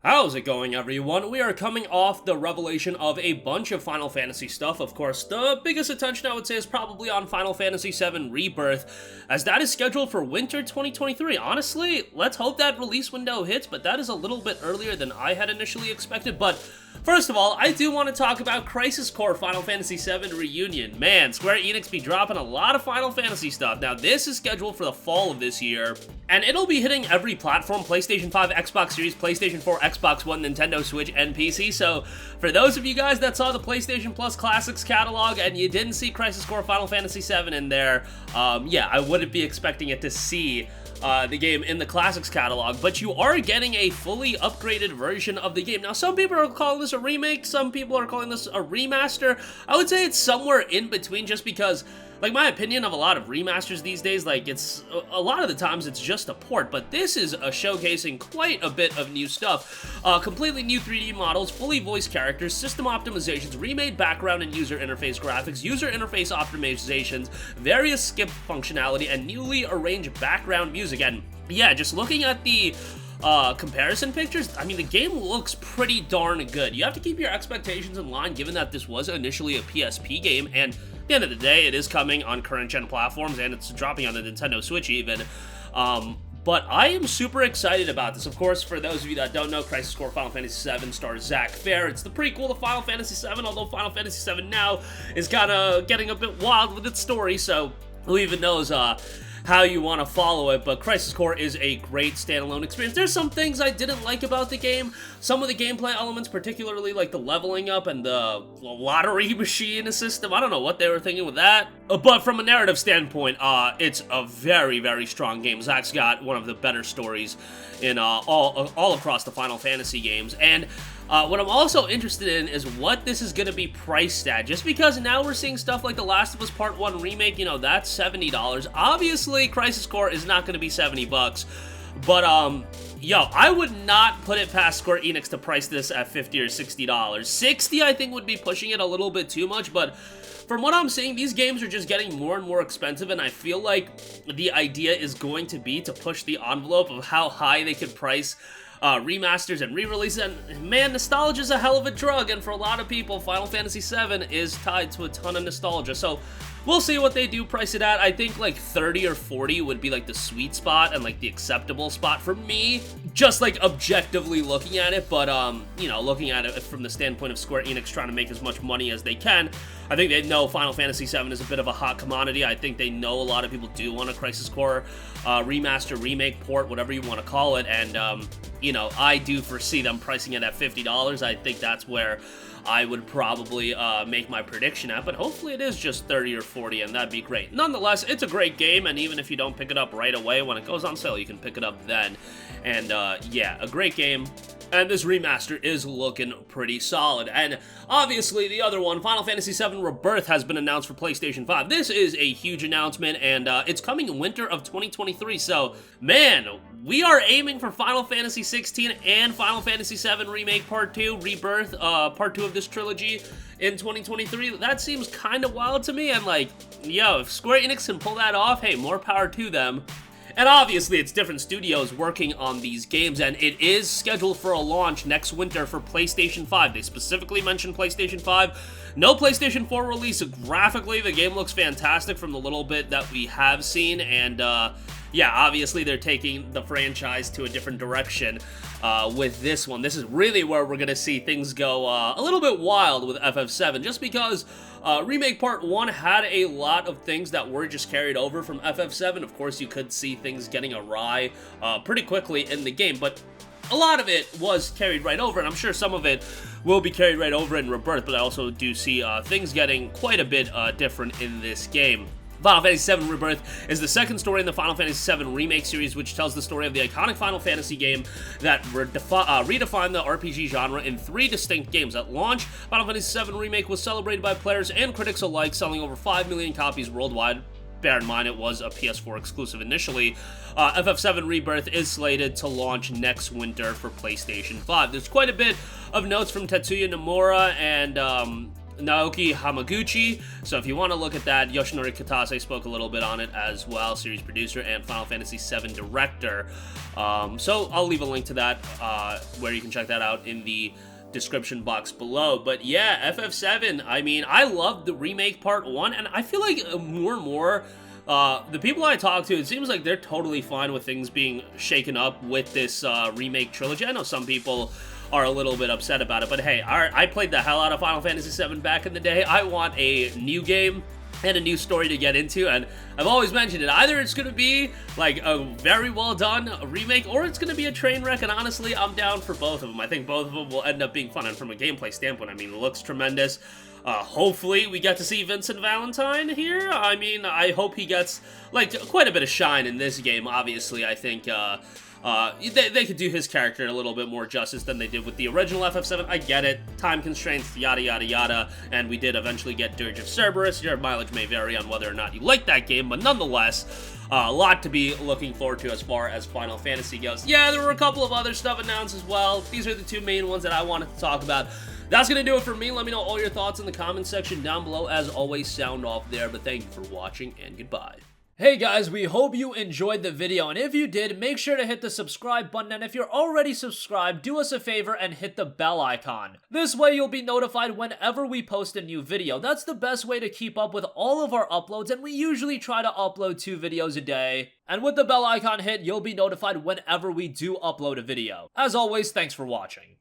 How's it going, everyone? We are coming off the revelation of a bunch of Final Fantasy stuff. Of course, the biggest attention I would say is probably on Final Fantasy VII Rebirth, as that is scheduled for winter 2023. Honestly, let's hope that release window hits, but that is a little bit earlier than I had initially expected. But first of all, I do want to talk about Crisis Core Final Fantasy VII Reunion. Man, Square Enix be dropping a lot of Final Fantasy stuff. Now, this is scheduled for the fall of this year, and it'll be hitting every platform: PlayStation 5, Xbox Series, PlayStation 4, Xbox One, Nintendo Switch, and PC. So, for those of you guys that saw the PlayStation Plus Classics catalog and you didn't see Crisis Core Final Fantasy VII in there, yeah, I wouldn't be expecting it to see the game in the Classics catalog, but you are getting a fully upgraded version of the game. Now, some people are calling this a remake, some people are calling this a remaster. I would say it's somewhere in between, just because, like, my opinion of a lot of remasters these days, like, it's, a lot of the times it's just a port, but this is showcasing quite a bit of new stuff. Completely new 3D models, fully voiced characters, system optimizations, remade background and user interface graphics, user interface optimizations, various skip functionality, and newly arranged background music. And yeah, just looking at the comparison pictures, I mean, the game looks pretty darn good. You have to keep your expectations in line, given that this was initially a PSP game, and at the end of the day, it is coming on current-gen platforms, and it's dropping on the Nintendo Switch even. But I am super excited about this. Of course, for those of you that don't know, Crisis Core Final Fantasy VII stars Zack Fair. It's the prequel to Final Fantasy VII, although Final Fantasy VII now is kind of getting a bit wild with its story, so who even knows how you want to follow it. But Crisis Core is a great standalone experience. There's some things I didn't like about the game. Some of the gameplay elements, particularly like the leveling up and the lottery machine system, I don't know what they were thinking with that. But from a narrative standpoint, it's a very, very strong game. Zack's got one of the better stories in all across the Final Fantasy games. And what I'm also interested in is what this is going to be priced at. Just because now we're seeing stuff like The Last of Us Part 1 Remake, you know, that's $70. Obviously, Crisis Core is not going to be $70, but, yo, I would not put it past Square Enix to price this at $50 or $60. $60, I think, would be pushing it a little bit too much, but from what I'm seeing, these games are just getting more and more expensive, and I feel like the idea is going to be to push the envelope of how high they could price remasters and re-releases. And man, nostalgia is a hell of a drug, and for a lot of people, Final Fantasy VII is tied to a ton of nostalgia. So we'll see what they do price it at. I think like 30 or 40 would be like the sweet spot and like the acceptable spot for me, just like objectively looking at it. But you know, looking at it from the standpoint of Square Enix trying to make as much money as they can, I think they know Final Fantasy VII is a bit of a hot commodity. I think they know a lot of people do want a Crisis Core remaster, remake, port, whatever you want to call it, and you know, I do foresee them pricing it at $50. I think that's where I would probably make my prediction at, but hopefully it is just 30 or 40, and that'd be great. Nonetheless, it's a great game, and even if you don't pick it up right away, when it goes on sale, you can pick it up then. And yeah, a great game. And this remaster is looking pretty solid. And obviously, the other one, Final Fantasy VII Rebirth, has been announced for PlayStation 5. This is a huge announcement, and it's coming in winter of 2023. So, man, we are aiming for Final Fantasy 16 and Final Fantasy VII Remake Part 2, Rebirth, Part 2 of this trilogy in 2023. That seems kind of wild to me. And, like, yo, if Square Enix can pull that off, hey, more power to them. And obviously, it's different studios working on these games, and it is scheduled for a launch next winter for PlayStation 5. They specifically mentioned PlayStation 5. No PlayStation 4 release. Graphically, the game looks fantastic from the little bit that we have seen, and yeah, obviously they're taking the franchise to a different direction with this one. This is really where we're going to see things go a little bit wild with FF7, just because Remake Part 1 had a lot of things that were just carried over from FF7. Of course, you could see things getting awry pretty quickly in the game, but a lot of it was carried right over, and I'm sure some of it will be carried right over in Rebirth, but I also do see things getting quite a bit different in this game. Final Fantasy VII Rebirth is the second story in the Final Fantasy VII Remake series, which tells the story of the iconic Final Fantasy game that redefined the RPG genre in 3 distinct games. At launch, Final Fantasy VII Remake was celebrated by players and critics alike, selling over 5 million copies worldwide. Bear in mind, it was a PS4 exclusive initially. FF7 Rebirth is slated to launch next winter for PlayStation 5. There's quite a bit of notes from Tetsuya Nomura and Naoki Hamaguchi. So if you want to look at that, Yoshinori Kitase spoke a little bit on it as well, series producer and Final Fantasy VII director. So I'll leave a link to that where you can check that out in the description box below. But yeah, FF7, I mean, I loved the remake part 1, and I feel like more and more the people I talk to, it seems like they're totally fine with things being shaken up with this remake trilogy. I know some people are a little bit upset about it, but hey, I played the hell out of Final Fantasy VII back in the day. I want a new game and a new story to get into, and I've always mentioned it. Either it's going to be like a very well done remake, or it's going to be a train wreck, and honestly, I'm down for both of them. I think both of them will end up being fun, and from a gameplay standpoint, I mean, it looks tremendous. Hopefully we get to see Vincent Valentine here. I mean, I hope he gets, like, quite a bit of shine in this game. Obviously, I think, they could do his character a little bit more justice than they did with the original FF7. I get it. Time constraints, yada, yada, yada. And we did eventually get Dirge of Cerberus. Your mileage may vary on whether or not you like that game, but nonetheless, a lot to be looking forward to as far as Final Fantasy goes. Yeah, there were a couple of other stuff announced as well. These are the two main ones that I wanted to talk about. That's going to do it for me. Let me know all your thoughts in the comments section down below. As always, sound off there, but thank you for watching, and goodbye. Hey guys, we hope you enjoyed the video, and if you did, make sure to hit the subscribe button, and if you're already subscribed, do us a favor and hit the bell icon. This way you'll be notified whenever we post a new video. That's the best way to keep up with all of our uploads, and we usually try to upload 2 videos a day. And with the bell icon hit, you'll be notified whenever we do upload a video. As always, thanks for watching.